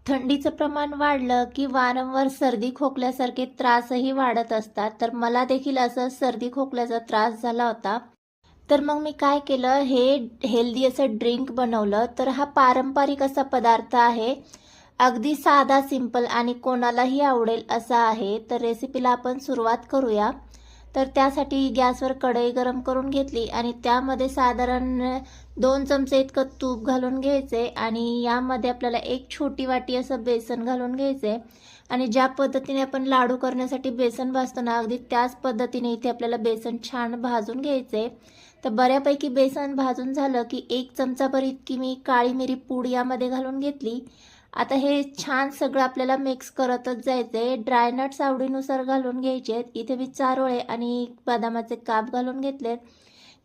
थंडीचं प्रमाण वाढलं की वारंवार सर्दी खोकल्यासारखे त्रासही वाढत असतात. तर मला देखील असं सर्दी खोकल्याचा त्रास झाला होता. तर मग मी काय केलं, हे हेल्दी असं ड्रिंक बनवलं. तर हा पारंपरिक असा पदार्थ आहे. अगदी साधा, सिंपल आणि कोणालाही आवडेल असा आहे. तर रेसिपीला आपण सुरुवात करूया. तर त्यासाठी गॅसवर कढई गरम करून घेतली आणि त्यामध्ये साधारण 2 चमचे इतकं तूप घालून घ्यायचे आणि यामध्ये आपल्याला एक छोटी वाटी असं बेसन घालून घ्यायचे आणि ज्या पद्धतीने आपण लाडू करण्यासाठी बेसन भाजतो ना, अगदी त्याच पद्धतीने इथे आपल्याला बेसन छान भाजून घ्यायचे. तर बऱ्यापैकी बेसन भाजून झालं की 1 चमचाभर इतकी मी काळी मिरी पूड यामध्ये घालून घेतली. आता हे छान सगळं आपल्याला मिक्स करतच जायचंय. ड्रायनट्स आवडीनुसार घालून घ्यायचे. इथे मी चारोळे आणि बदामाचे काप घालून घेतलेत.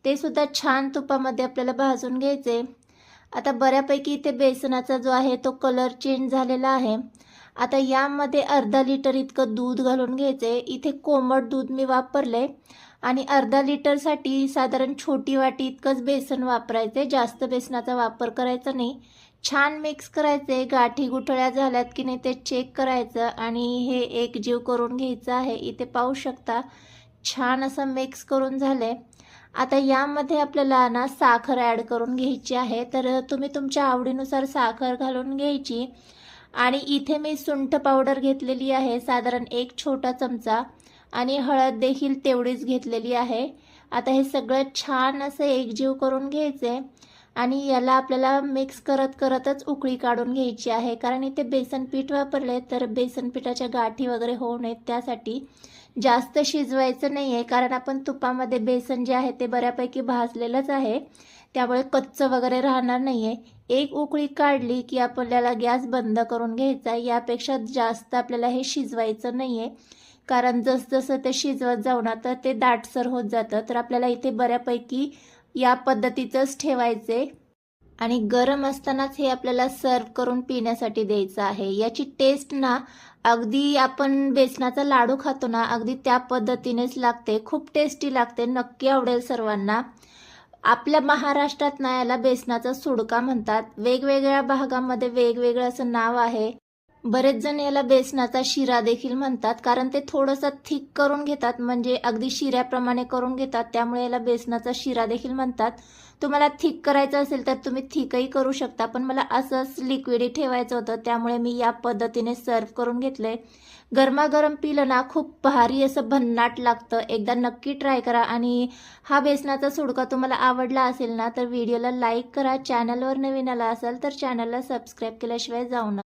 ते सुद्धा छान तुपामध्ये आपल्याला भाजून घ्यायचे. आता बऱ्यापैकी इथे बेसनाचा जो आहे तो कलर चेंज झालेला आहे. आता यामध्ये अर्धा लिटर इतकं दूध घालून घ्यायचे. इथे कोमट दूध मी वापरले आणि अर्धा लिटरसाठी साधारण छोटी वाटी इतकंच बेसन वापरायचे. जास्त बेसनाचा वापर करायचा नाही. छान मिक्स करायचे. गाठी गुठळ्या झाल्यात की नाही ते चेक करायचं आणि हे एकजीव करून घ्यायचं आहे. इथे पाहू शकता छान असं मिक्स करून झाले. आता यामध्ये आपल्याला ना साखर ॲड करून घ्यायची आहे. तर तुम्ही तुमच्या आवडीनुसार साखर घालून घ्यायची आणि इथे मी सुंठ पावडर घेतलेली आहे साधारण 1 छोटा चमचा आणि हळद देखील तेवढीच घेतलेली आहे. आता हे सगळं छान असं एकजीव करून घ्यायचे आणि याला आपल्याला मिक्स करतच उकळी काढून घ्यायची आहे. कारण इथे बेसन पीठ वापरले तर बेसन पिठाच्या गाठी वगैरे होऊ नयेत त्यासाठी जास्त शिजवायचं नाही आहे. कारण आपण तुपामध्ये बेसन जे आहे ते बऱ्यापैकी भाजलेलंच आहे, त्यामुळे कच्चं वगैरे राहणार नाही आहे. एक उकळी काढली की आपल्याला गॅस बंद करून घ्यायचा. यापेक्षा जास्त आपल्याला हे शिजवायचं नाही आहे, कारण जसजसं ते शिजवत जाऊ ना तर ते दाटसर होत जातं. तर आपल्याला इथे बऱ्यापैकी या पद्धतीचंच ठेवायचे आणि गरम असतानाच हे आपल्याला सर्व करून पिण्यासाठी द्यायचं आहे. याची टेस्ट ना अगदी आपण बेसनाचा लाडू खातो ना अगदी त्या पद्धतीनेच लागते. खूप टेस्टी लागते. नक्की आवडेल सर्वांना. आपल्या महाराष्ट्रात ना याला बेसनाचा सुडका म्हणतात. वेगवेगळ्या भागामध्ये वेगवेगळं असं नाव आहे. बरेच जण याला बेसनाचा शिरा देखील म्हणतात, कारण ते थोडंसं थिक करून घेतात, म्हणजे अगदी शिऱ्याप्रमाणे करून घेतात, त्यामुळे याला बेसनाचा शिरा देखील म्हणतात. तुम्हाला थिक करायचं असेल तर तुम्ही थिकही करू शकता, पण मला असंच लिक्विडी ठेवायचं होतं त्यामुळे मी या पद्धतीने सर्व करून घेतले. गरमागरम पिलं ना खूप भारी असं भन्नाट लागतं. एकदा नक्की ट्राय करा आणि हा बेसनाचा सुडका तुम्हाला आवडला असेल ना तर व्हिडिओला लाईक करा. चॅनलवर नवीन आला असाल तर चॅनलला सबस्क्राईब केल्याशिवाय जाऊ नका.